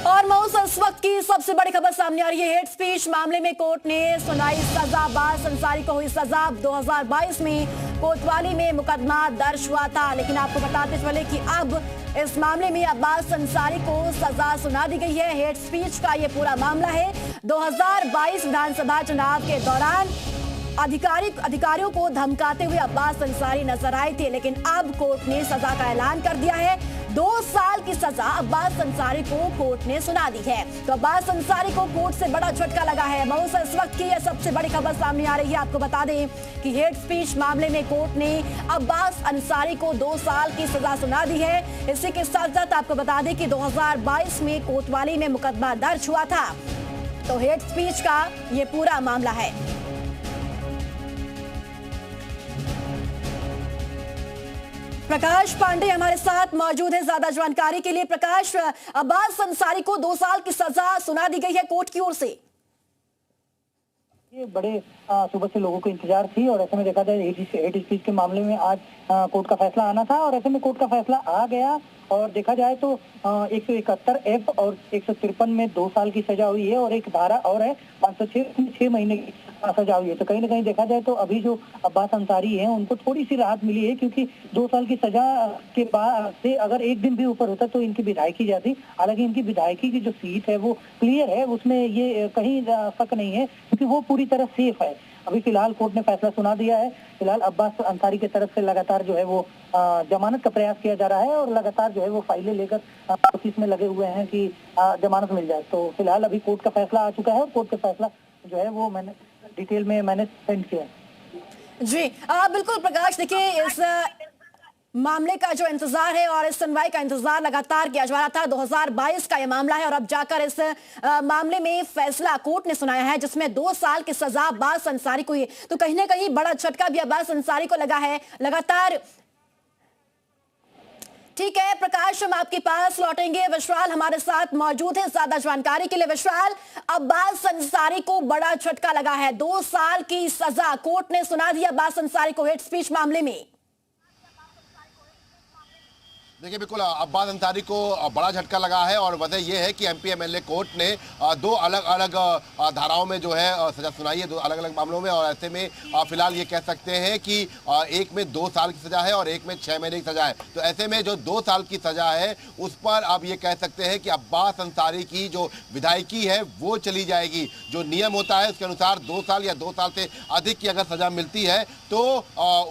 और मऊ से इस वक्त की सबसे बड़ी खबर सामने आ रही है। हेट स्पीच मामले में कोर्ट ने सुनाई सजा। अब्बास अंसारी को हुई सजा। 2022 में कोतवाली में मुकदमा दर्ज हुआ था, लेकिन आपको बताते चले कि अब इस मामले में अब्बास अंसारी को सजा सुना दी गई है। हेट स्पीच का ये पूरा मामला है। 2022 विधानसभा चुनाव के दौरान अधिकारियों को धमकाते हुए अब्बास अंसारी नजर आए थे, लेकिन अब कोर्ट ने सजा का ऐलान कर दिया है। 2 साल की सजा अब्बास अंसारी को कोर्ट ने सुना दी है। तो अब्बास अंसारी को कोर्ट से बड़ा झटका लगा है। मऊ से इस वक्त की यह सबसे बड़ी खबर सामने आ रही है। आपको बता दें कि हेट स्पीच मामले में कोर्ट ने अब्बास अंसारी को 2 साल की सजा सुना दी है। इसी के साथ साथ आपको बता दें कि 2022 में कोतवाली में मुकदमा दर्ज हुआ था। तो हेट स्पीच का ये पूरा मामला है। प्रकाश पांडे हमारे साथ मौजूद है ज्यादा जानकारी के लिए। प्रकाश, अब्बास अंसारी को 2 साल की सजा सुना दी गई है कोर्ट की ओर से। ये बड़े सुबह से लोगों को इंतजार थी और ऐसे में देखा जाए हेट स्पीच के मामले में आज कोर्ट का फैसला आना था और ऐसे में कोर्ट का फैसला आ गया। और देखा जाए तो 171F और 153 में 2 साल की सजा हुई है और एक धारा और है 506 में 6 महीने की सजा हुई है। तो कहीं ना कहीं देखा जाए तो अभी जो अब्बास अंसारी है उनको थोड़ी सी राहत मिली है, क्योंकि 2 साल की सजा के बाद से अगर एक दिन भी ऊपर होता तो इनकी विधायकी जाती। हालांकि इनकी विधायकी की जो सीट है वो क्लियर है, उसमें ये कहीं शक नहीं है, क्योंकि वो पूरी तरह सेफ है। अभी फिलहाल कोर्ट ने फैसला सुना दिया है। फिलहाल अब्बास अंसारी की तरफ से लगातार जो है वो जमानत का प्रयास किया जा रहा है और लगातार जो है वो फाइलें लेकर कोशिश में लगे हुए हैं कि जमानत मिल जाए। तो फिलहाल अभी कोर्ट का फैसला आ चुका है और कोर्ट का फैसला जो है वो मैंने डिटेल में सेंड किया है। जी बिल्कुल प्रकाश, देखिए इस मामले का जो इंतजार है और इस सुनवाई का इंतजार लगातार किया जा रहा था। 2022 का यह मामला है और अब जाकर इस मामले में फैसला कोर्ट ने सुनाया है, जिसमें 2 साल की सजा अब्बास अंसारी को हुई। तो कहीं ना कहीं बड़ा झटका भी अब्बास अंसारी को लगा है लगातार। ठीक है प्रकाश, हम आपके पास लौटेंगे। विशाल हमारे साथ मौजूद है ज्यादा जानकारी के लिए। विशाल, अब्बास अंसारी को बड़ा झटका लगा है। 2 साल की सजा कोर्ट ने सुना दी अब्बास अंसारी को हेट स्पीच मामले में। देखिए बिल्कुल अब्बास अंसारी को बड़ा झटका लगा है और वजह यह है कि एमपी एमएलए कोर्ट ने 2 अलग अलग धाराओं में जो है सजा सुनाई है, 2 अलग अलग मामलों में। और ऐसे में फिलहाल ये कह सकते हैं कि एक में 2 साल की सजा है और एक में 6 महीने की सजा है। तो ऐसे में जो 2 साल की सजा है उस पर अब ये कह सकते हैं कि अब्बास अंसारी की जो विधायकी है वो चली जाएगी। जो नियम होता है उसके अनुसार 2 साल या 2 साल से अधिक की अगर सजा मिलती है तो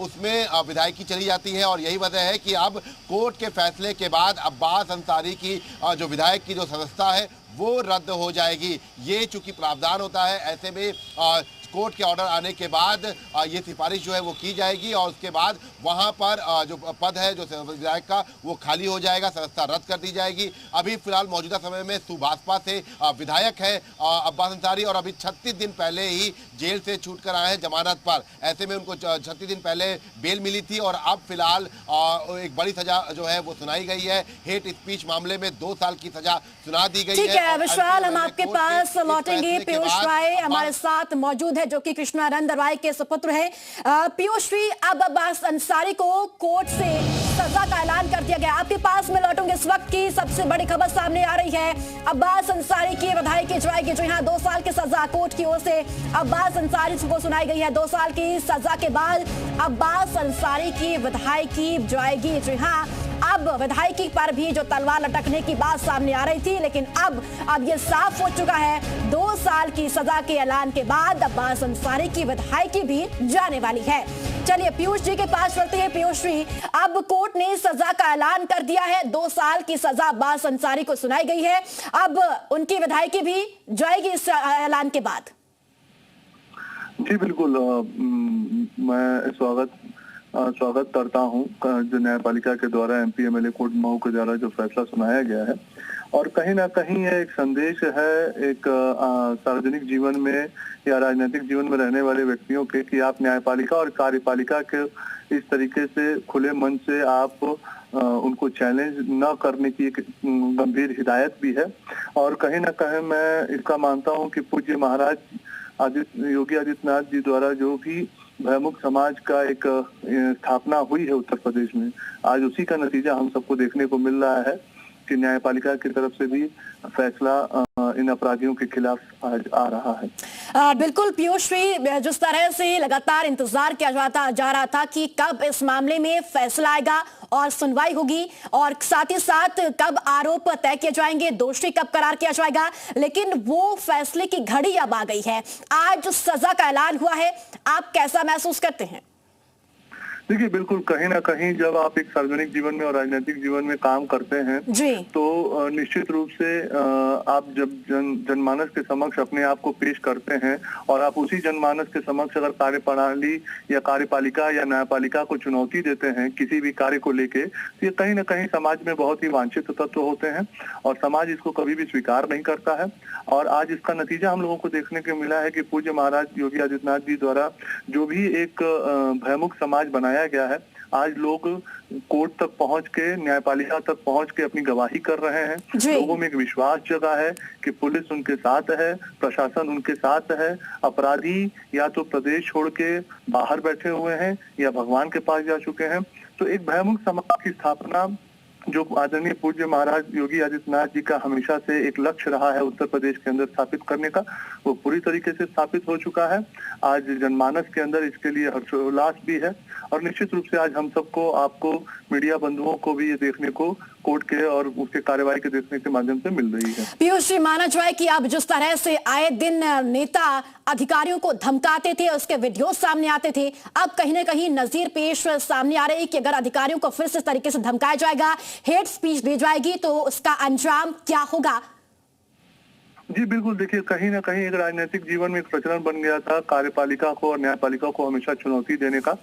उसमें विधायकी चली जाती है। और यही वजह है कि अब कोर्ट के फैसले के बाद अब्बास अंसारी की जो विधायक की जो सदस्यता है वो रद्द हो जाएगी। ये चूंकि प्रावधान होता है, ऐसे में कोर्ट के ऑर्डर आने के बाद ये सिफारिश जो है वो की जाएगी और उसके बाद वहां पर जो पद है जो विधायक का वो खाली हो जाएगा, सदस्यता रद्द कर दी जाएगी। अभी फिलहाल मौजूदा समय में सुभाषपा से विधायक है अब्बास अंसारी और अभी 36 दिन पहले ही जेल से छूट कर आए हैं जमानत पर। ऐसे में उनको 36 दिन पहले बेल मिली थी और अब फिलहाल एक बड़ी सजा जो है वो सुनाई गई है। हेट स्पीच मामले में 2 साल की सजा सुना दी गई है। ठीक है विशाल, हम आपके पास लौटेंगे। पीयूष राय हमारे साथ मौजूद है जो कि कृष्णानंद राय के सुपुत्र है। पीयूष जी, अब अब्बास अंसारी को कोर्ट से सजा का ऐलान कर दिया गया। आपके पास में लौटूंगे। इस वक्त की सबसे बड़ी खबर सामने आ रही है। अब्बास अंसारी की विधायकी जाएगी। जो यहाँ 2 साल की सजा कोर्ट की ओर से अब्बास अंसारी को सुनाई गई है। 2 साल की सजा के बाद अब्बास अंसारी की विधायकी जाएगी। जी हाँ, अब विधायकी पर भी जो तलवार लटकने की बात सामने आ रही थी, लेकिन अब ये साफ हो चुका है। 2 साल की सजा के ऐलान के बाद अब्बास अंसारी की विधायकी भी जाने वाली है। चलिए पीयूष जी के पास चलते हैं। पीयूष जी, अब कोर्ट ने सजा का ऐलान कर दिया है। 2 साल की सजा अब्बास अंसारी को सुनाई गई है। अब उनकी विधायकी भी जाएगी इस ऐलान के बाद। जी बिल्कुल, मैं स्वागत करता हूं जो न्यायपालिका के द्वारा एमपी एमएलए कोर्ट मऊ के द्वारा जो फैसला सुनाया गया है। और कहीं ना कहीं यह एक संदेश है एक सार्वजनिक जीवन में या राजनीतिक जीवन में रहने वाले व्यक्तियों के कि आप न्यायपालिका और कार्यपालिका के इस तरीके से खुले मन से आप उनको चैलेंज न करने की एक गंभीर हिदायत भी है। और कहीं ना कहीं मैं इसका मानता हूं कि पूज्य महाराज योगी आदित्यनाथ जी द्वारा जो भी भयमुक्त समाज का एक स्थापना हुई है उत्तर प्रदेश में, आज उसी का नतीजा हम सबको देखने को मिल रहा है कि न्यायपालिका की तरफ से भी फैसला इन अपराधियों के खिलाफ आज आ रहा है। बिल्कुल पीयूष जी, जिस तरह से लगातार इंतजार किया जा रहा था कि कब इस मामले में फैसला आएगा और सुनवाई होगी और साथ ही साथ कब आरोप तय किए जाएंगे, दोषी कब करार किया जाएगा, लेकिन वो फैसले की घड़ी अब आ गई है। आज सजा का ऐलान हुआ है, आप कैसा महसूस करते हैं? देखिए, बिल्कुल कहीं ना कहीं जब आप एक सार्वजनिक जीवन में और राजनीतिक जीवन में काम करते हैं तो निश्चित रूप से आप जब जनमानस के समक्ष अपने आप को पेश करते हैं और आप उसी जनमानस के समक्ष अगर कार्यप्रणाली या कार्यपालिका या न्यायपालिका को चुनौती देते हैं किसी भी कार्य को लेके, तो ये कहीं ना कहीं समाज में बहुत ही वांछित तत्व होते हैं और समाज इसको कभी भी स्वीकार नहीं करता है। और आज इसका नतीजा हम लोगों को देखने को मिला है कि पूज्य महाराज योगी आदित्यनाथ जी द्वारा जो भी एक भयमुक्त समाज बनाया गया है, आज लोग कोर्ट तक पहुंच के, न्यायपालिका तक पहुंच के अपनी गवाही कर रहे हैं। लोगों में एक विश्वास जगा है कि पुलिस उनके साथ है, प्रशासन उनके साथ है, अपराधी या तो प्रदेश छोड़ के बाहर बैठे हुए हैं या भगवान के पास जा चुके हैं। तो एक भयमुक्त समाज की स्थापना जो आदरणीय पूज्य महाराज योगी आदित्यनाथ जी का हमेशा से एक लक्ष्य रहा है उत्तर प्रदेश के अंदर स्थापित करने का, वो पूरी तरीके से स्थापित हो चुका है। आज जनमानस के अंदर इसके लिए हर्षोल्लास भी है और निश्चित रूप से आज हम सबको, आपको, मीडिया बंधुओं को भी ये देखने को कोर्ट के और उसके कार्यवाही के देखने के माध्यम से मिल रही है। पीयूष जी, माना जाए कि अब जिस तरह से आए दिन नेता अधिकारियों को धमकाते थे, उसके वीडियो सामने आते थे, अब कहीं ना कहीं नजीर पेश सामने आ रही है कि अगर अधिकारियों को फिर से इस तरीके से धमकाया जाएगा, हेट स्पीच दी जाएगी, तो उसका अंजाम क्या होगा? जी बिल्कुल, देखिए कहीं ना कहीं एक राजनीतिक जीवन में एक प्रचलन बन गया था कार्यपालिका को और न्यायपालिका को हमेशा चुनौती देने का,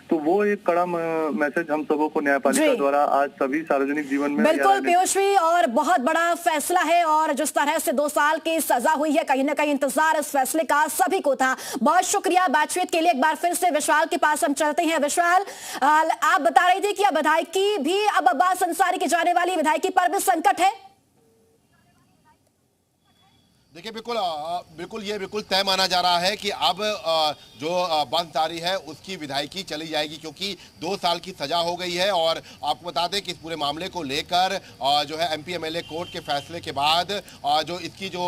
तो वो एक कड़ा मैसेज हम सबों को न्यायपालिका द्वारा आज सभी सार्वजनिक जीवन में। बिल्कुल पीयूष जी, और बहुत बड़ा फैसला है और जिस तरह से 2 साल की सजा हुई है, कहीं ना कहीं इंतजार इस फैसले का सभी को था। बहुत शुक्रिया बातचीत के लिए। एक बार फिर से विशाल के पास हम चलते हैं। विशाल, आप बता रही थी कि अब विधायकी भी, अब अब्बास अंसारी की जाने वाली विधायकी पर भी संकट है। देखिए, बिल्कुल ये बिल्कुल तय माना जा रहा है कि अब जो अब्बास अंसारी है उसकी विधायकी चली जाएगी, क्योंकि 2 साल की सजा हो गई है। और आपको बता दें कि इस पूरे मामले को लेकर जो है एमपी एमएलए कोर्ट के फैसले के बाद जो इसकी जो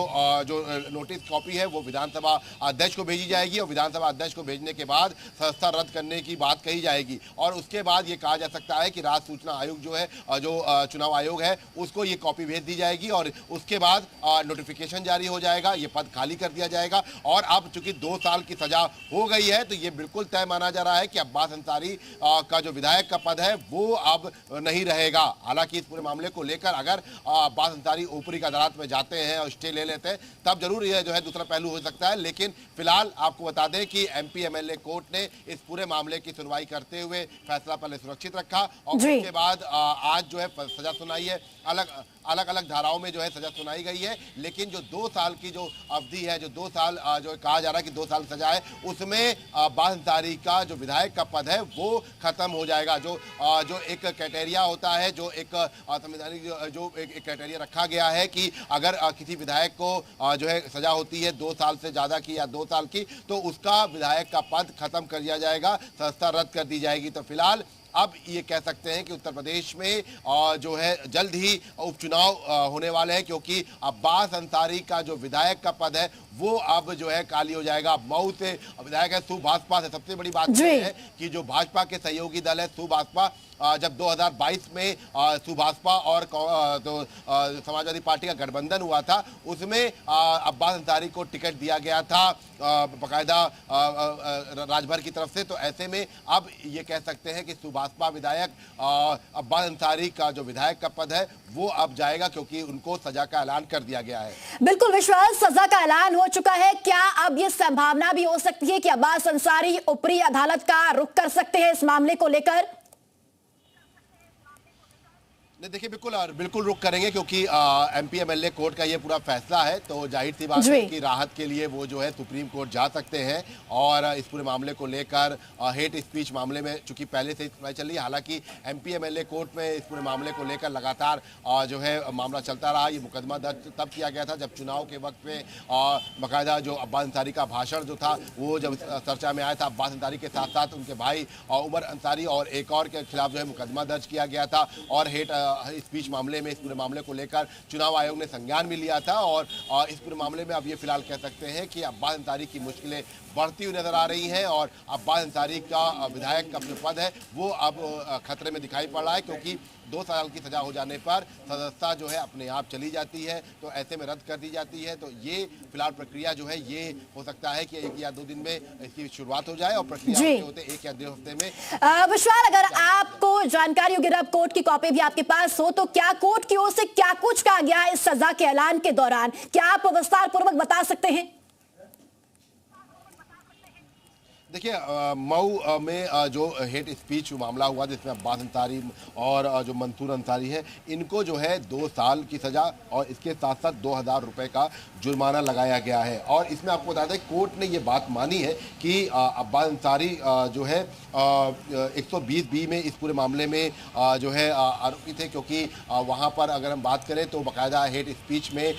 नोटिस कॉपी है वो विधानसभा अध्यक्ष को भेजी जाएगी और विधानसभा अध्यक्ष को भेजने के बाद सदस्यता रद्द करने की बात कही जाएगी। और उसके बाद ये कहा जा सकता है कि राज्य सूचना आयोग जो है, जो चुनाव आयोग है, उसको ये कॉपी भेज दी जाएगी और उसके बाद नोटिफिकेशन जारी हो जाएगा, ये पद खाली कर दिया जाएगा। और अब चूंकि 2 साल की सजा हो गई है तो ये बिल्कुल तय माना जा रहा है कि अब्बास अंसारी का जो विधायक का पद है वो अब नहीं रहेगा। हालांकि इस पूरे मामले को लेकर अगर अब्बास अंसारी ऊपरी अदालत में जाते हैं और स्टे ले लेते हैं तब जरूर यह जो है दूसरा पहलू हो सकता है, लेकिन फिलहाल आपको बता दें कि एमपी एमएलए कोर्ट ने इस पूरे मामले की सुनवाई करते हुए फैसला पहले सुरक्षित रखा और उसके बाद आज जो है सजा सुनाई है। अलग अलग धाराओं में जो है सजा सुनाई गई है, लेकिन जो 2 साल की जो अवधि है, जो 2 साल जो कहा जा रहा है कि 2 साल सजा है, उसमें अब्बास अंसारी का जो विधायक का पद है वो खत्म हो जाएगा। जो एक क्राइटेरिया होता है, जो एक संवैधानिक जो एक क्राइटेरिया रखा गया है कि अगर किसी विधायक को जो है सजा होती है 2 साल से ज्यादा की या 2 साल की, तो उसका विधायक का पद खत्म कर दिया जाएगा, सदस्यता रद्द कर दी जाएगी। तो फिलहाल अब ये कह सकते हैं कि उत्तर प्रदेश में जो है जल्द ही उपचुनाव होने वाले हैं, क्योंकि अब्बास अंसारी का जो विधायक का पद है वो अब जो है खाली हो जाएगा। मऊ से विधायक है सुभाषपा से। सबसे बड़ी बात यह है कि जो भाजपा के सहयोगी दल है सुभाषपा, जब 2022 में सुभाषपा और समाजवादी पार्टी का गठबंधन हुआ था, उसमें अब्बास अंसारी को टिकट दिया गया था बाकायदा राजभर की तरफ से। तो ऐसे में अब ये कह सकते हैं कि सुभाषपा विधायक अब्बास अंसारी का जो विधायक का पद है वो अब जाएगा, क्योंकि उनको सजा का ऐलान कर दिया गया है। बिल्कुल विश्वास, सजा का ऐलान हो चुका है। क्या अब ये संभावना भी हो सकती है कि अब्बास अंसारी ऊपरी अदालत का रुख कर सकते हैं इस मामले को लेकर? देखिए, बिल्कुल रुक करेंगे, क्योंकि एमपी एमएलए कोर्ट का ये पूरा फैसला है, तो जाहिर सी बात है कि राहत के लिए वो जो है सुप्रीम कोर्ट जा सकते हैं। और इस पूरे मामले को लेकर हेट स्पीच मामले में चूंकि पहले से सुनवाई चल रही है, हालांकि एमपी एमएलए कोर्ट में इस पूरे मामले को लेकर लगातार जो है मामला चलता रहा। ये मुकदमा दर्ज तब किया गया था जब चुनाव के वक्त में बाकायदा जो अब्बास अंसारी का भाषण जो था वो जब चर्चा में आया था, अब्बास अंसारी के साथ साथ उनके भाई उमर अंसारी और एक और के खिलाफ जो है मुकदमा दर्ज किया गया था और हेट स्पीच मामले में, इस पूरे मामले को लेकर चुनाव आयोग ने संज्ञान भी लिया था और इस पूरे मामले में अब ये फिलहाल कह सकते हैं कि अब्बास अंसारी की मुश्किलें बढ़ती हुई नजर आ रही हैं और अब्बास अंसारी का विधायक का जो पद है वो अब खतरे में दिखाई पड़ रहा है, क्योंकि 2 साल की सजा हो जाने पर सदस्यता जो है अपने आप चली जाती है, तो ऐसे में रद्द कर दी जाती है। तो ये फिलहाल प्रक्रिया जो है ये हो सकता है कि 1 या 2 दिन में इसकी शुरुआत हो जाए और प्रक्रिया होते 1 या 2 हफ्ते में। विशाल, अगर आपको जानकारी होगी, अब कोर्ट की कॉपी भी आपके पास हो, तो क्या कोर्ट की ओर से क्या कुछ कहा गया इस सजा के ऐलान के दौरान, क्या आप विस्तार पूर्वक बता सकते हैं? देखिए, मऊ में जो हेट स्पीच मामला हुआ जिसमें अब्बास अंसारी और जो मंसूर अंसारी है, इनको जो है 2 साल की सजा और इसके साथ साथ 2000 रुपए का जुर्माना लगाया गया है। और इसमें आपको बता दें कोर्ट ने ये बात मानी है कि अब्बास अंसारी जो है 120B में इस पूरे मामले में जो है आरोपी थे, क्योंकि वहाँ पर अगर हम बात करें तो बाकायदा हेट स्पीच में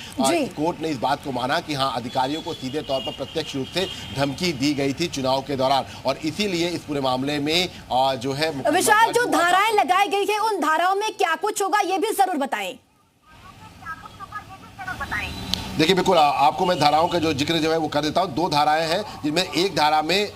कोर्ट ने इस बात को माना कि हाँ, अधिकारियों को सीधे तौर पर प्रत्यक्ष रूप से धमकी दी गई थी चुनाव के दौरान, और इसीलिए इस पूरे मामले में जो है विशाल, जो धाराएं लगाई गई है उन धाराओं में क्या कुछ होगा ये भी जरूर बताएं। देखिए, बिल्कुल आपको मैं धाराओं का जो जिक्र जो है वो कर देता हूँ। 2 धाराएं हैं जिनमें एक धारा में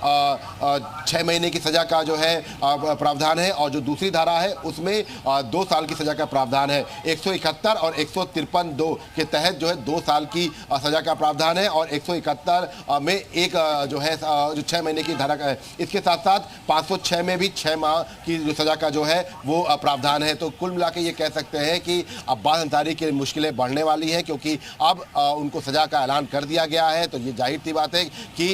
6 महीने की सजा का जो है प्रावधान है और जो दूसरी धारा है उसमें 2 साल की सजा का प्रावधान है। 171 और 153(2) के तहत जो है 2 साल की सजा का प्रावधान है और 171 में एक जो है जो 6 महीने की धारा का है। इसके साथ साथ 506 में भी 6 माह की जो सजा का जो है वो प्रावधान है। तो कुल मिला के ये कह सकते हैं कि अब्बास अंसारी की मुश्किलें बढ़ने वाली हैं, क्योंकि अब उनको सजा का ऐलान कर दिया गया है। तो ये जाहिर सी बात है कि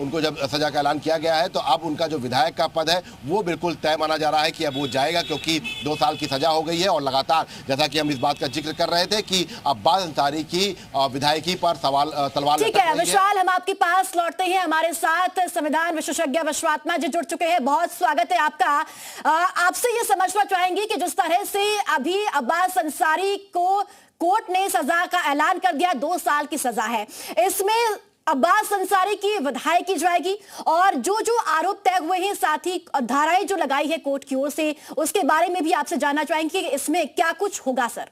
उनको जब सजा का ऐलान किया गया है तो अब उनका जो विधायक का पद है वो बिल्कुल तय माना जा रहा है कि अब वो जाएगा, क्योंकि 2 साल की सजा हो गई है और लगातार जैसा कि हम इस बात का जिक्र कर रहे थे कि अब्बास अंसारी की विधायकी पर तलवार। ठीक है विशाल, हम आपके पास लौटते हैं। हमारे साथ संविधान विशेषज्ञ विश्वात्मा जी जुड़ चुके हैं, बहुत स्वागत है आपका। आपसे ये समझना चाहेंगे कि जिस तरह से अभी अब्बास अंसारी को कोर्ट ने सजा का ऐलान कर दिया, 2 साल की सजा है, इसमें अब्बास अंसारी की विधायकी जाएगी और जो जो आरोप तय हुए हैं, साथ ही धाराएं जो लगाई है कोर्ट की ओर से, उसके बारे में भी आपसे जानना चाहेंगे कि इसमें क्या कुछ होगा सर।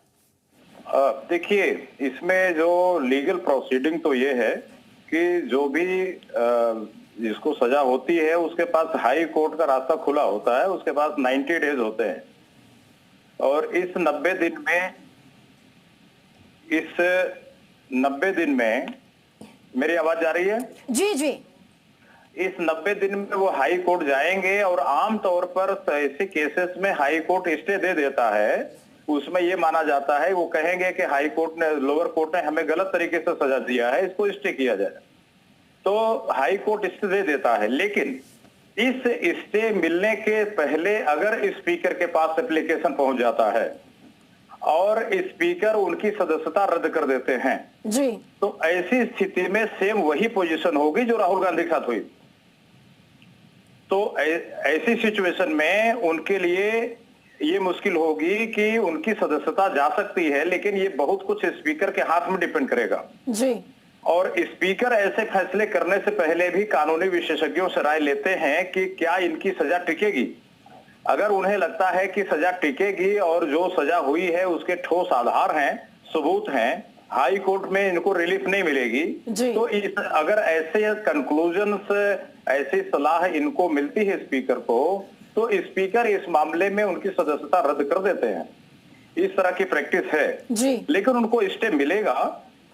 देखिए, इसमें जो लीगल प्रोसीडिंग तो ये है कि जो भी जिसको सजा होती है उसके पास हाई कोर्ट का रास्ता खुला होता है, उसके पास 90 डेज होते हैं और इस 90 दिन में मेरी आवाज जा रही है? जी जी। इस 90 दिन में वो हाई कोर्ट जाएंगे और आम तौर पर ऐसे केसेस में हाई कोर्ट स्टे दे देता है। उसमें ये माना जाता है, वो कहेंगे कि हाई कोर्ट ने, लोअर कोर्ट ने हमें गलत तरीके से सजा दिया है, इसको स्टे किया जाए, तो हाई कोर्ट स्टे दे देता है। लेकिन इस स्टे मिलने के पहले अगर स्पीकर के पास एप्लीकेशन पहुंच जाता है और स्पीकर उनकी सदस्यता रद्द कर देते हैं जी, तो ऐसी स्थिति में सेम वही पोजीशन होगी जो राहुल गांधी के साथ हुई। तो ऐसी सिचुएशन में उनके लिए ये मुश्किल होगी कि उनकी सदस्यता जा सकती है, लेकिन ये बहुत कुछ स्पीकर के हाथ में डिपेंड करेगा जी। और स्पीकर ऐसे फैसले करने से पहले भी कानूनी विशेषज्ञों से राय लेते हैं कि क्या इनकी सजा टिकेगी। अगर उन्हें लगता है कि सजा टिकेगी और जो सजा हुई है उसके ठोस आधार हैं, सबूत हैं, हाई कोर्ट में इनको रिलीफ नहीं मिलेगी, तो अगर ऐसे कंक्लूजन्स, ऐसी सलाह इनको मिलती है स्पीकर को, तो स्पीकर इस मामले में उनकी सदस्यता रद्द कर देते हैं। इस तरह की प्रैक्टिस है जी। लेकिन उनको स्टे मिलेगा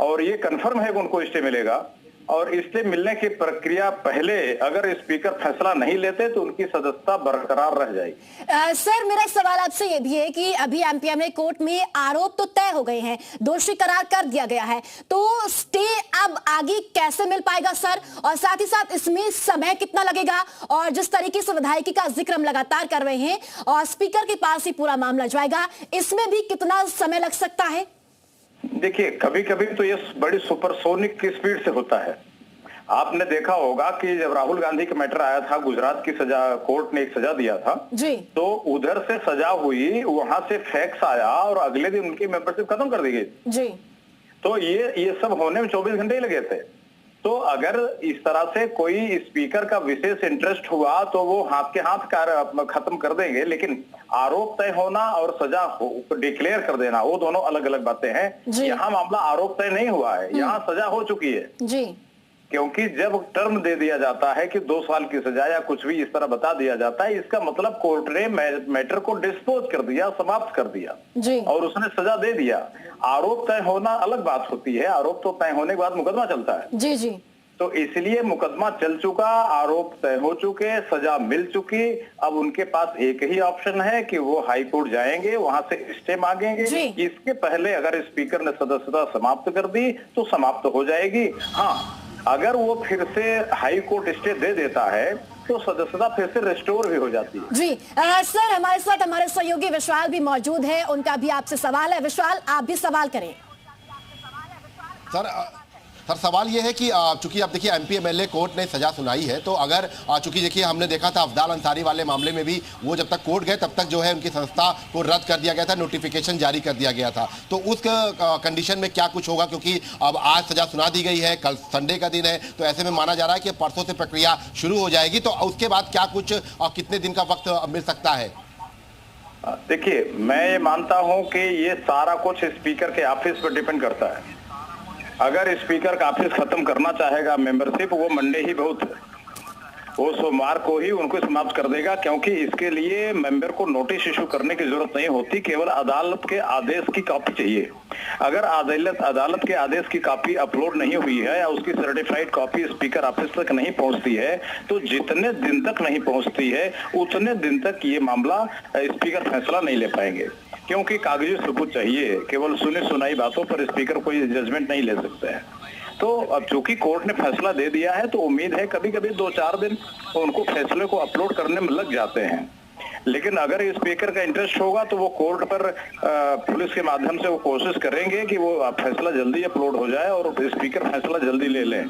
और ये कंफर्म है कि उनको स्टे मिलेगा और स्टे मिलने की प्रक्रिया पहले अगर स्पीकर फैसला नहीं लेते तो उनकी सदस्यता बरकरार रह जाएगी। सर, मेरा सवाल आपसे ये भी है कि अभी एमपीएमएल कोर्ट में आरोप तो तय हो गए हैं, दोषी करार कर दिया गया है, तो स्टे अब आगे कैसे मिल पाएगा सर, और साथ ही साथ इसमें समय कितना लगेगा, और जिस तरीके से विधायकी का जिक्र हम लगातार कर रहे हैं और स्पीकर के पास ही पूरा मामला जाएगा, इसमें भी कितना समय लग सकता है? देखिए, कभी कभी तो ये बड़ी सुपरसोनिक की स्पीड से होता है। आपने देखा होगा कि जब राहुल गांधी का मैटर आया था, गुजरात की सजा, कोर्ट ने एक सजा दिया था जी, तो उधर से सजा हुई, वहां से फैक्स आया और अगले दिन उनकी मेंबरशिप खत्म कर दी गई जी। तो ये सब होने में 24 घंटे ही लगे थे। तो अगर इस तरह से कोई स्पीकर का विशेष इंटरेस्ट हुआ तो वो हाथ के हाथ खत्म कर देंगे, लेकिन आरोप तय होना और सजा डिक्लेयर कर देना वो दोनों अलग अलग बातें हैं। यहाँ मामला आरोप तय नहीं हुआ है, यहाँ सजा हो चुकी है जी। क्योंकि जब टर्म दे दिया जाता है कि 2 साल की सजा या कुछ भी इस तरह बता दिया जाता है, इसका मतलब कोर्ट ने मैटर को डिस्पोज कर दिया, समाप्त कर दिया जी। और उसने सजा दे दिया। आरोप तय होना अलग बात होती है, आरोप तो तय होने के बाद मुकदमा चलता है जी जी। तो इसलिए मुकदमा चल चुका, आरोप तय हो चुके, सजा मिल चुकी। अब उनके पास एक ही ऑप्शन है कि वो हाई कोर्ट जाएंगे, वहां से स्टे मांगेंगे। इसके पहले अगर स्पीकर ने सदस्यता समाप्त कर दी तो समाप्त हो जाएगी। हाँ, अगर वो फिर से हाई कोर्ट स्टे दे देता है तो सदस्यता फिर से रिस्टोर भी हो जाती है जी। सर, हमारे साथ हमारे सहयोगी विशाल भी मौजूद है, उनका भी आपसे सवाल है। विशाल, आप भी सवाल करें। सर सवाल ये है कि चूंकि आप देखिए एमपीएमएलए कोर्ट ने सजा सुनाई है, तो अगर चूंकि देखिए हमने देखा था अफजाल अंसारी वाले मामले में भी वो जब तक कोर्ट गए तब तक जो है उनकी संस्था को रद्द कर दिया गया था, नोटिफिकेशन जारी कर दिया गया था। तो उस कंडीशन में क्या कुछ होगा, क्योंकि अब आज सजा सुना दी गई है, कल संडे का दिन है, तो ऐसे में माना जा रहा है कि परसों से प्रक्रिया शुरू हो जाएगी। तो उसके बाद क्या कुछ कितने दिन का वक्त मिल सकता है? देखिए, मैं ये मानता हूं कि ये सारा कुछ स्पीकर के ऑफिस पर डिपेंड करता है। अगर स्पीकर का ऑफिस खत्म करना चाहेगा मेंबरशिप, वो मंडे ही बहुत है, वो सोमवार को ही उनको समाप्त कर देगा, क्योंकि इसके लिए मेंबर को नोटिस इशू करने की जरूरत नहीं होती, केवल अदालत के आदेश की कॉपी चाहिए। अगर अदालत के आदेश की कॉपी अपलोड नहीं हुई है या उसकी सर्टिफाइड कॉपी स्पीकर ऑफिस तक नहीं पहुंचती है, तो जितने दिन तक नहीं पहुंचती है उतने दिन तक ये मामला स्पीकर फैसला नहीं ले पाएंगे, क्योंकि कागजी सबूत चाहिए। केवल सुनी सुनाई बातों पर स्पीकर कोई जजमेंट नहीं ले सकते हैं। तो अब चूंकि कोर्ट ने फैसला दे दिया है तो उम्मीद है कभी कभी 2-4 दिन उनको फैसले को अपलोड करने में लग जाते हैं। लेकिन अगर स्पीकर का इंटरेस्ट होगा तो वो कोर्ट पर पुलिस के माध्यम से वो कोशिश करेंगे कि वो फैसला जल्दी अपलोड हो जाए और स्पीकर फैसला जल्दी ले लें।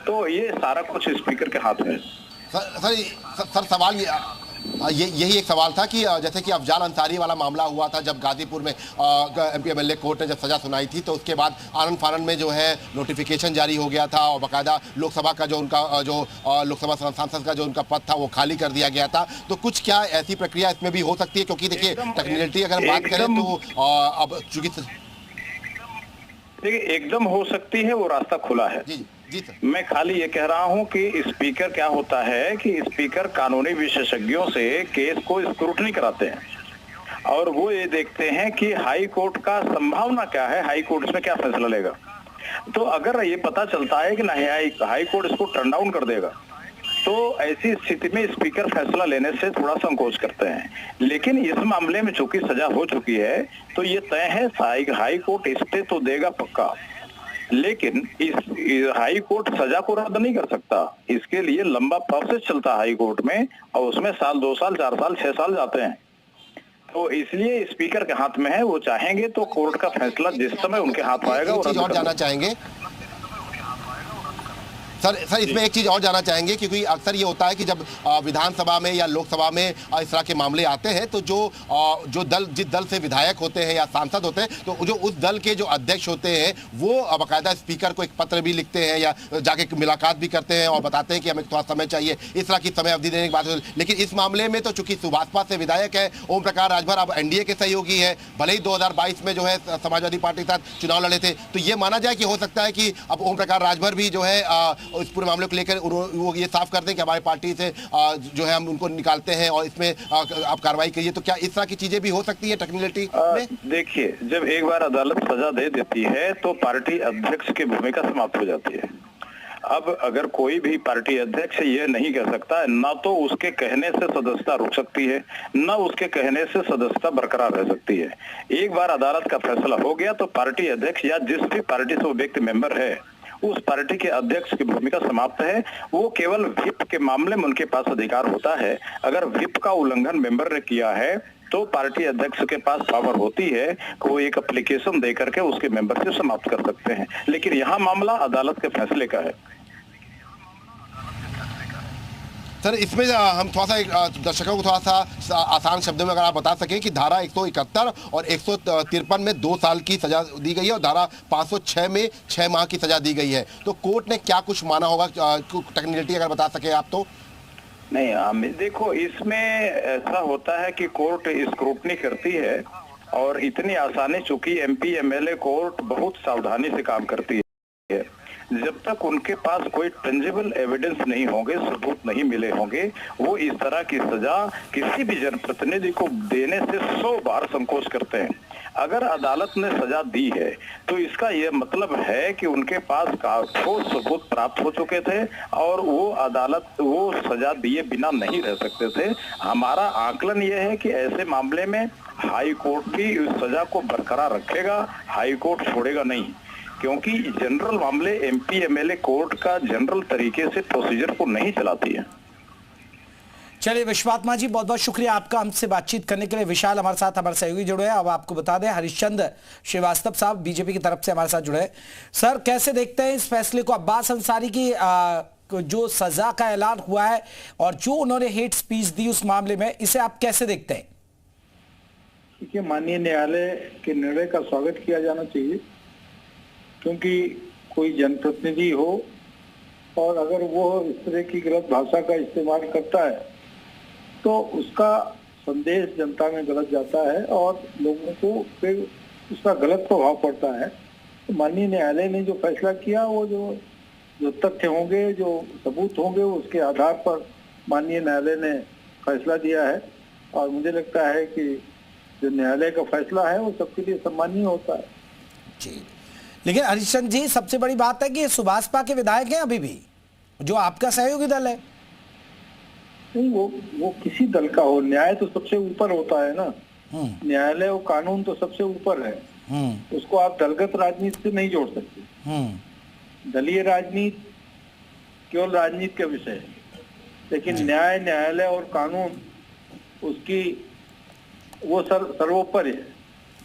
तो ये सारा कुछ स्पीकर के हाथ में। सर सवाल यही एक सवाल था कि जैसे कि अफजाल अंसारी वाला मामला हुआ था जब गाजीपुर में एमपीएमएलए कोर्ट ने जब सजा सुनाई थी, तो उसके बाद आनंद फानन में जो है नोटिफिकेशन जारी हो गया था और बाकायदा लोकसभा का जो उनका लोकसभा सांसद का जो उनका पद था वो खाली कर दिया गया था। तो कुछ क्या ऐसी प्रक्रिया इसमें भी हो सकती है? क्योंकि देखिए टेक्निकलिटी अगर बात करें तो अब चूंकि एकदम हो सकती है, वो रास्ता खुला है। जी जी सर। मैं खाली ये कह रहा हूं कि स्पीकर क्या होता है कि स्पीकर कानूनी विशेषज्ञों से केस को स्क्रूटनी कराते हैं और वो ये देखते हैं कि हाई कोर्ट का संभावना क्या है, हाई कोर्ट इसमें क्या फैसला लेगा। तो अगर ये पता चलता है कि नहीं हाई कोर्ट इसको टर्न डाउन कर देगा, तो ऐसी स्थिति में स्पीकर फैसला लेने से थोड़ा संकोच करते हैं। लेकिन इस मामले में चूंकि सजा हो चुकी है तो ये तय है हाई कोर्ट स्टे तो देगा पक्का, लेकिन इस हाई कोर्ट सजा को रद्द नहीं कर सकता। इसके लिए लंबा प्रोसेस चलता है हाई कोर्ट में और उसमें 1 साल 2 साल 4 साल 6 साल जाते हैं। तो इसलिए स्पीकर के हाथ में है, वो चाहेंगे तो कोर्ट का फैसला जिस समय उनके हाथ आएगा वो और जाना चाहेंगे सर इसमें एक चीज और जानना चाहेंगे, क्योंकि अक्सर ये होता है कि जब विधानसभा में या लोकसभा में इस तरह के मामले आते हैं तो जो दल जिस दल से विधायक होते हैं या सांसद होते हैं, तो जो उस दल के जो अध्यक्ष होते हैं वो बाकायदा स्पीकर को एक पत्र भी लिखते हैं या जाके मुलाकात भी करते हैं और बताते हैं कि हमें थोड़ा समय चाहिए, इस तरह की समय अवधि देने की बात होती है। लेकिन इस मामले में तो चूंकि सुभाषपा से विधायक है ओम प्रकाश राजभर, अब एनडीए के सहयोगी है, भले ही 2022 में जो है समाजवादी पार्टी के साथ चुनाव लड़े थे, तो ये माना जाए कि हो सकता है कि अब ओम प्रकाश राजभर भी जो है इस पूरे मामले को लेकर वो ये साफ कर दें कि हमारी पार्टी से जो है हम उनको निकालते हैं और इसमें आप कार्रवाई करिए। तो क्या इस तरह की चीजें भी हो सकती है टेक्निकलिटी में? देखिए, जब एक बार अदालत सजा दे देती है तो पार्टी अध्यक्ष की भूमिका समाप्त हो जाती है। अब अगर कोई भी पार्टी अध्यक्ष ये नहीं कह सकता, ना तो उसके कहने से सदस्यता रुक सकती है, ना उसके कहने से सदस्यता बरकरार रह सकती है। एक बार अदालत का फैसला हो गया तो पार्टी अध्यक्ष या जिस भी पार्टी से वो व्यक्ति मेंबर है उस पार्टी के अध्यक्ष की भूमिका समाप्त है। वो केवल व्हिप के मामले में उनके पास अधिकार होता है। अगर व्हिप का उल्लंघन मेंबर ने किया है तो पार्टी अध्यक्ष के पास पावर होती है कि वो एक एप्लीकेशन दे करके उसके मेंबरशिप समाप्त कर सकते हैं। लेकिन यहाँ मामला अदालत के फैसले का है। सर इसमें हम थोड़ा सा दर्शकों को थोड़ा सा आसान शब्दों में अगर आप बता सकें कि धारा 171 और 153 में 2 साल की सजा दी गई है और धारा 506 में 6 माह की सजा दी गई है, तो कोर्ट ने क्या कुछ माना होगा, टेक्निकलिटी अगर बता सके आप तो। नहीं, देखो इसमें ऐसा होता है कि कोर्ट स्क्रूटनी करती है और इतनी आसानी, चूंकि एमपी एमएलए कोर्ट बहुत सावधानी से काम करती है, जब तक उनके पास कोई टेंजिबल एविडेंस नहीं होंगे, सबूत नहीं मिले होंगे, वो इस तरह की सजा किसी भी जनप्रतिनिधि को देने से 100 बार संकोच करते हैं। अगर अदालत ने सजा दी है तो इसका यह मतलब है कि उनके पास ठोस सबूत प्राप्त हो चुके थे और वो सजा दिए बिना नहीं रह सकते थे। हमारा आकलन यह है कि ऐसे मामले में हाई कोर्ट भी उस सजा को बरकरार रखेगा, हाई कोर्ट छोड़ेगा नहीं, क्योंकि जनरल मामले एमपी एमएलए कोर्ट का जनरल तरीके से प्रोसीजर को नहीं चलाती है। चलिए विश्वात्मा जी, बहुत बहुत शुक्रिया आपका हमसे बातचीत करने के लिए। विशाल हमारे साथ हमारे सहयोगी जुड़े हैं। अब आपको बता दें हरिश्चंद्र श्रीवास्तव साहब बीजेपी की तरफ से हमारे साथ जुड़े हैं। सर कैसे देखते हैं इस फैसले को? अब्बास अंसारी की जो सजा का ऐलान हुआ है और जो उन्होंने हेट स्पीच दी उस मामले में, इसे आप कैसे देखते हैं? देखिए, माननीय न्यायालय के निर्णय का स्वागत किया जाना चाहिए, क्योंकि कोई जनप्रतिनिधि हो और अगर वो इस तरह की गलत भाषा का इस्तेमाल करता है तो उसका संदेश जनता में गलत जाता है और लोगों को फिर उसका गलत प्रभाव पड़ता है। तो माननीय न्यायालय ने जो फैसला किया, वो जो तथ्य होंगे, जो सबूत होंगे, उसके आधार पर माननीय न्यायालय ने फैसला दिया है और मुझे लगता है कि जो न्यायालय का फैसला है वो सबके लिए सम्मानीय होता है। जी, लेकिन हरिश्चंद्र जी, सबसे बड़ी बात है कि सुभाषपा के विधायक हैं अभी भी, जो आपका सहयोगी दल है। नहीं, वो किसी दल का हो, न्याय तो सबसे ऊपर होता है ना। न्यायालय और कानून तो सबसे ऊपर है, उसको आप दलगत राजनीति से नहीं जोड़ सकते। दलीय राजनीति केवल राजनीति का विषय है, लेकिन न्यायालय और कानून उसकी वो सर्वोपरि है।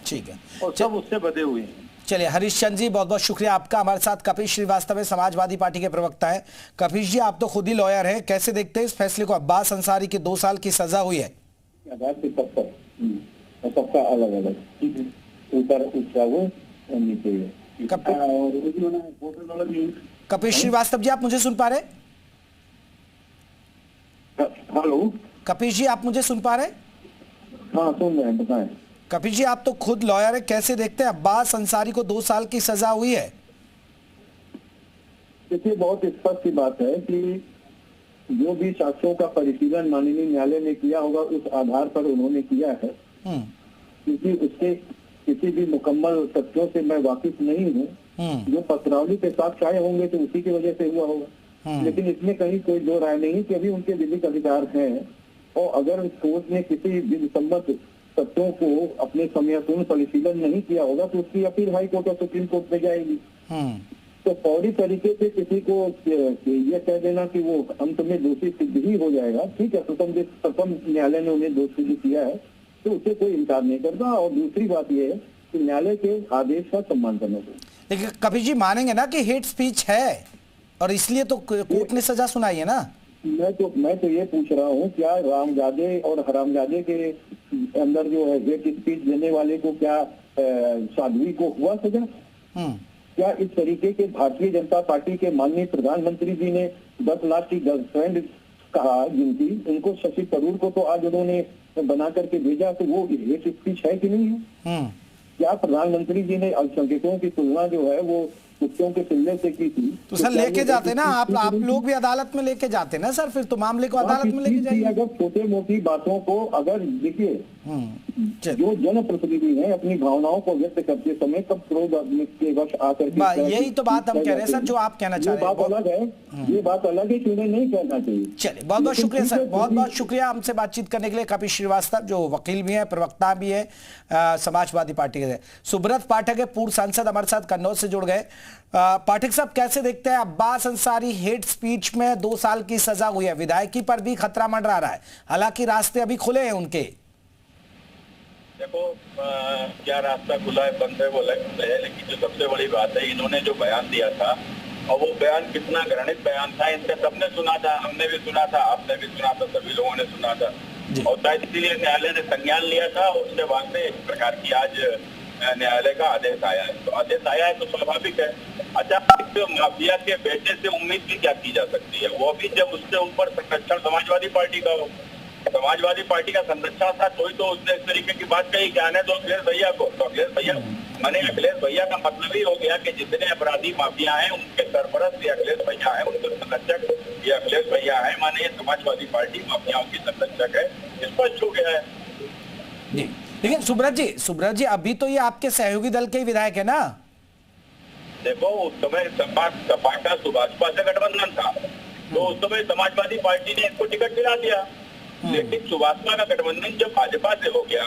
ठीक है, और सब उससे बधे हुए हैं। चलिए हरीशचंद्र जी, बहुत बहुत शुक्रिया आपका। हमारे साथ कपिश श्रीवास्तव है, समाजवादी पार्टी के प्रवक्ता है। कपिश जी, आप तो खुद ही लॉयर हैं, कैसे देखते हैं इस फैसले को? अब्बास अंसारी की 2 साल की सजा हुई है। सबका अलग अलग ऊपर नीचे। कपिश श्रीवास्तव जी, आप मुझे सुन पा रहे? हेलो कपिश जी, आप मुझे सुन पा रहे? हाँ, सुन रहे हैं, बताएं। कपिल जी, आप तो खुद लॉयर है, कैसे देखते हैं अब्बास अंसारी को 2 साल की सजा हुई है? देखिए, बहुत स्पष्ट बात है कि जो भी साक्ष्यों का परिशीलन माननीय न्यायालय ने किया होगा उस आधार पर उन्होंने किया है, क्योंकि उसके किसी भी मुकम्मल तथ्यों से मैं वाकिफ नहीं हूँ। जो पत्रावली के साथ आए होंगे तो उसी की वजह से हुआ होगा, लेकिन इसमें कहीं कोई दो राय नहीं कि अभी उनके विधिक अधिकार हैं और अगर कोर्ट ने किसी विधिसम्मत तथ्यों को अपने समयपूर्ण परिशीलन नहीं किया होगा तो उसकी अपील हाई कोर्ट और सुप्रीम कोर्ट में जाएगी। तो फौरी तरीके से किसी को यह कह देना कि वो अंत में दोषी सिद्ध ही हो जाएगा, ठीक है, प्रथम न्यायालय ने उन्हें दोषी किया है तो उसे कोई इनकार नहीं करता। और दूसरी बात यह है कि न्यायालय के आदेश का सम्मान करना चाहिए। लेकिन कपिल जी मानेंगे ना कि हेट स्पीच है और इसलिए तो कोर्ट ने सजा सुनाई है ना? मैं तो ये पूछ रहा हूँ, क्या रामजादे और हरामजादे के अंदर जो है हेट स्पीच देने वाले को क्या साध्वी को हुआ सजा? क्या इस तरीके के भारतीय जनता पार्टी के माननीय प्रधानमंत्री जी ने 10 लाख की गर्लफ्रेंड कहा जिनकी, उनको शशि थरूर को तो आज उन्होंने बना करके भेजा, तो वो हेट स्पीच है कि नहीं है? क्या प्रधानमंत्री जी ने अल्पसंख्यकों की तुलना जो है वो कुत्तों के पिल्ले से की थी? तो सर लेके जाते ना आप लोग भी अदालत में लेके जाते ना सर, फिर तो मामले को अदालत में लेके जाइए। अगर छोटे मोटी बातों को अगर देखिए, जो जनप्रतिनिधि हैं अपनी भावनाओं को व्यक्त करते समय कब क्रोध के वश आकर यही तो बात हम कह रहे हैं सर, जो आप कहना चाह रहे हैं। बात अलग है, ये बात अलग है कि उन्हें नहीं कहना चाहिए। चलिए, बहुत बहुत शुक्रिया सर, बहुत बहुत शुक्रिया हमसे बातचीत करने के लिए। कपिल श्रीवास्तव जो वकील भी है, प्रवक्ता भी है समाजवादी पार्टी के। सुब्रत पाठक है, पूर्व सांसद, हमारे साथ कन्नौज से जुड़ गए। पाठक साहब कैसे देखते हैं अब्बास अंसारी हेट स्पीच में 2 साल की सजा हुई है, विधायकी पर भी खतरा मंडरा रहा है, हालांकि रास्ते अभी खुले हैं उनके। देखो, क्या रास्ता खुला है बंद है वो अलग है, लेकिन जो सबसे बड़ी बात है, इन्होंने जो बयान दिया था और वो बयान कितना घृणित बयान था, इनका सबने सुना था, हमने भी सुना था, आपने भी सुना था, सभी लोगों ने सुना था। और शायद इसीलिए न्यायालय ने संज्ञान लिया था। उसके बाद से इस प्रकार की आज न्यायालय का आदेश आया है। तो आदेश आया है तो स्वाभाविक है। अच्छा, माफिया के बेटे से उम्मीद भी क्या की जा सकती है, वो भी जब उससे ऊपर संरक्षण समाजवादी पार्टी का हो। समाजवादी पार्टी का संरक्षण था तो ही तो उसने इस तरीके की बात कही कि आने दो अखिलेश भैया को। तो अखिलेश भैया माने अखिलेश भैया का मतलब ही हो गया कि जितने अपराधी माफिया हैं उनके सरपरस्त ये अखिलेश भैया है, उनके संरक्षक ये अखिलेश भैया है। माने ये समाजवादी पार्टी माफियाओं की संरक्षक है, स्पष्ट हो गया है जी। लेकिन सुब्रत जी अभी तो ये आपके सहयोगी दल के ही विधायक है ना? देखो, उस समय सपा का सुभाषपा से गठबंधन था, तो उस समय समाजवादी पार्टी ने इसको टिकट दिला दिया। लेकिन सुभाषपा का गठबंधन जब भाजपा से हो गया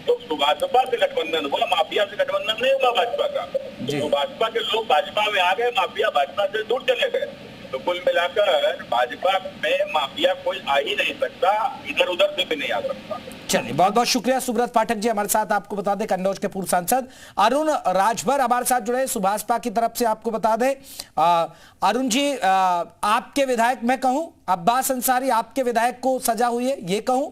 तो सुभाषपा से गठबंधन हुआ, माफिया से गठबंधन नहीं हुआ भाजपा का। तो भाजपा के लोग भाजपा में आ गए, माफिया भाजपा से दूर चले गए। तो कुल मिलाकर भाजपा में माफिया कोई आ ही नहीं सकता, इधर उधर से भी नहीं आ सकता। चलिए, बहुत बहुत शुक्रिया सुब्रत पाठक जी हमारे साथ। आपको बता दें कन्नौज के पूर्व सांसद अरुण राजभर हमारे साथ जुड़े सुभाषपा की तरफ से। आपको बता दें अरुण जी, आपके विधायक, मैं कहूं अब्बास अंसारी आपके विधायक को सजा हुई है, ये कहूं?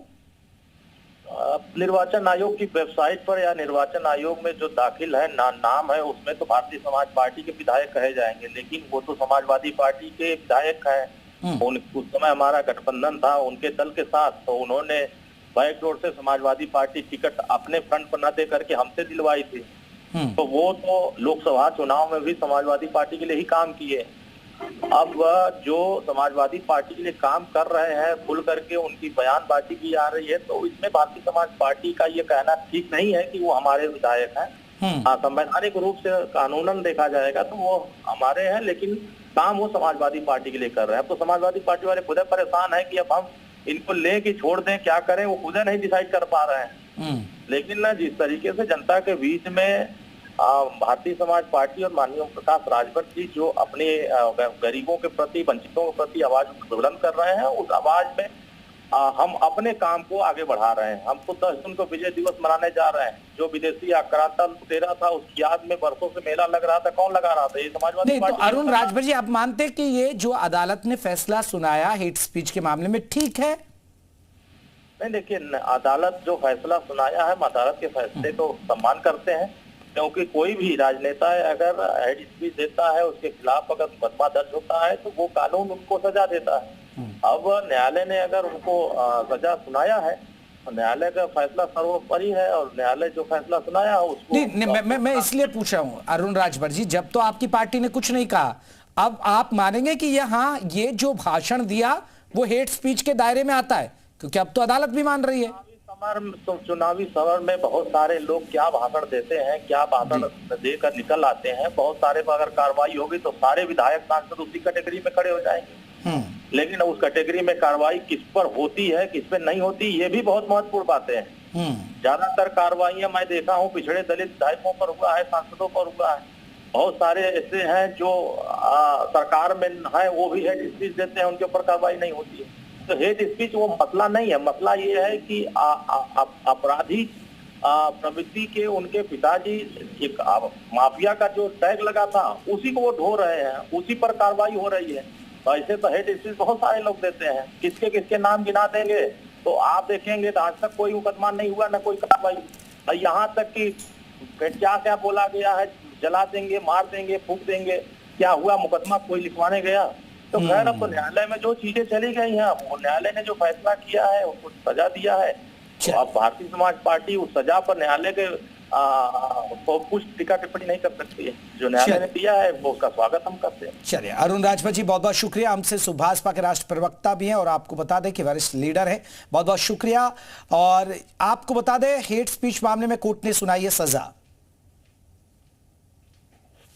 निर्वाचन आयोग की वेबसाइट पर या निर्वाचन आयोग में जो दाखिल है नाम है, उसमें तो भारतीय समाज पार्टी के विधायक कहे जाएंगे, लेकिन वो तो समाजवादी पार्टी के विधायक हैं। उस समय हमारा गठबंधन था उनके दल के साथ, तो उन्होंने बैकडोर से समाजवादी पार्टी टिकट अपने फ्रंट पर न दे करके हमसे दिलवाई थी। तो वो तो लोकसभा चुनाव में भी समाजवादी पार्टी के लिए ही काम किए। अब जो समाजवादी पार्टी के लिए काम कर रहे हैं, खुल करके उनकी बयानबाजी की जा रही है, तो इसमें भारतीय समाज पार्टी का ये कहना ठीक नहीं है कि वो हमारे विधायक हैं। संवैधानिक रूप से कानूनन देखा जाएगा तो वो हमारे हैं, लेकिन काम वो समाजवादी पार्टी के लिए कर रहे हैं। तो समाजवादी पार्टी वाले खुद परेशान है कि अब हम इनको ले कि छोड़ दें, क्या करें, वो खुद नहीं डिसाइड कर पा रहे हैं। लेकिन ना जिस तरीके से जनता के बीच में भारतीय समाज पार्टी और माननीय ओम प्रकाश राजभर जी जो अपने गरीबों के प्रति, वंचितों के प्रति आवाज बुलंद कर रहे हैं, उस आवाज में हम अपने काम को आगे बढ़ा रहे हैं। हम तो 10 जून को विजय दिवस मनाने जा रहे हैं। जो विदेशी आक्रांता लुटेरा था उसकी याद में बरसों से मेला लग रहा था, कौन लगा रहा था? ये समाजवादी पार्टी। तो अरुण राजभर जी, आप मानते कि ये जो अदालत ने फैसला सुनाया हेट स्पीच के मामले में ठीक है? नहीं, देखिए, अदालत जो फैसला सुनाया है, हम अदालत के फैसले को सम्मान करते हैं, क्योंकि कोई भी राजनेता अगर हेड स्पीच देता है, उसके खिलाफ अगर मुकदमा दर्ज होता है तो वो कानून उनको सजा देता है। अब न्यायालय ने अगर उनको सजा सुनाया है, न्यायालय का फैसला सर्वोपरि है और न्यायालय जो फैसला सुनाया है उसको नहीं, मैं इसलिए पूछ रहा हूँ अरुण राजभर जी, जब तो आपकी पार्टी ने कुछ नहीं कहा, अब आप मानेंगे कि ये जो भाषण दिया वो हेट स्पीच के दायरे में आता है? क्योंकि अब तो अदालत भी मान रही है। चुनावी समर में बहुत सारे लोग क्या भाषण देते हैं, क्या भाषण देकर निकल आते हैं। बहुत सारे पर अगर कार्रवाई होगी तो सारे विधायक सांसद उसी कैटेगरी में खड़े हो जाएंगे। लेकिन उस कैटेगरी में कार्रवाई किस पर होती है, किस पर नहीं होती, ये भी बहुत महत्वपूर्ण बातें हैं। ज्यादातर कार्रवाइयां मैं देखा हूँ पिछड़े दलित विधायकों पर हुआ है, सांसदों पर हुआ है। बहुत सारे ऐसे हैं जो सरकार में है, वो भी हेड स्पीच देते हैं, उनके ऊपर कार्रवाई नहीं होती है। तो हेट स्पीच वो मसला नहीं है। मसला ये है कि अपराधी प्रवृत्ति के उनके पिताजी एक माफिया का जो टैग लगा था उसी को वो ढो रहे हैं, उसी पर कार्रवाई हो रही है। ऐसे तो हेट स्पीच बहुत सारे लोग देते हैं, किसके किसके नाम गिना देंगे तो आप देखेंगे तो आज तक कोई मुकदमा नहीं हुआ, न कोई कार्रवाई। यहाँ तक कि क्या क्या बोला गया है, जला देंगे, मार देंगे, फूंक देंगे, क्या हुआ, मुकदमा कोई लिखवाने गया? तो खैर, अब तो न्यायालय में जो चीजें चली गई हैं, वो न्यायालय ने जो फैसला किया है, उसको सजा दिया है, तो अब भारतीय समाज पार्टी उस सजा पर न्यायालय के कुछ टीका टिप्पणी नहीं कर सकती है। जो न्यायालय ने दिया है वो उसका स्वागत हम करते हैं। चलिए, अरुण राजभर जी बहुत बहुत शुक्रिया। हमसे सुभाषपा के राष्ट्र प्रवक्ता भी हैं और आपको बता दें कि वरिष्ठ लीडर हैं। बहुत बहुत शुक्रिया। और आपको बता दें हेट स्पीच मामले में कोर्ट ने सुनाई है सजा।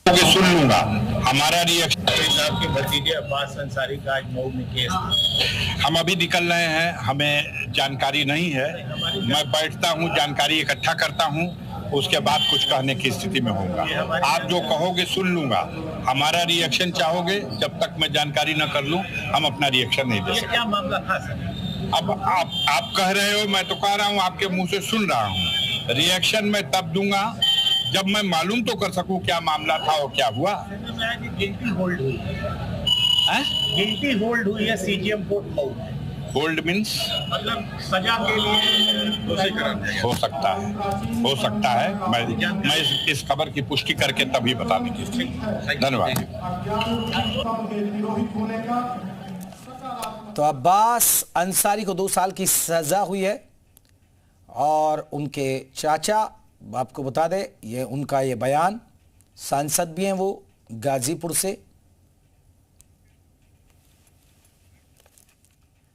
सुन लूंगा हमारा रिएक्शन। आपके भतीजे अब्बास अंसारी का आज मऊ में केस, हम अभी निकल रहे हैं, हमें जानकारी नहीं है। मैं बैठता हूं, जानकारी इकट्ठा करता हूं, उसके बाद कुछ कहने की स्थिति में होगा। आप जो कहोगे सुन लूंगा। हमारा रिएक्शन चाहोगे, जब तक मैं जानकारी न कर लूं हम अपना रिएक्शन नहीं दे सकते। क्या मामला था सर? अब आप कह रहे हो, मैं तो कह रहा हूं, आपके मुंह से सुन रहा हूं। रिएक्शन मैं तब दूंगा जब मैं मालूम तो कर सकूं क्या मामला था और क्या हुआ। में आया कि गिल्टी होल्ड हुई है, गिल्टी होल्ड हुई है सीजीएम कोर्ट मऊ में। होल्ड मीन्स मतलब सजा के लिए दोषी करार दिया हो सकता है। मैं इस खबर की पुष्टि करके तभी बताने की। धन्यवाद। तो अब्बास अंसारी को 2 साल की सजा हुई है और उनके चाचा, आपको बता दें, ये उनका ये बयान, सांसद भी हैं वो गाजीपुर से,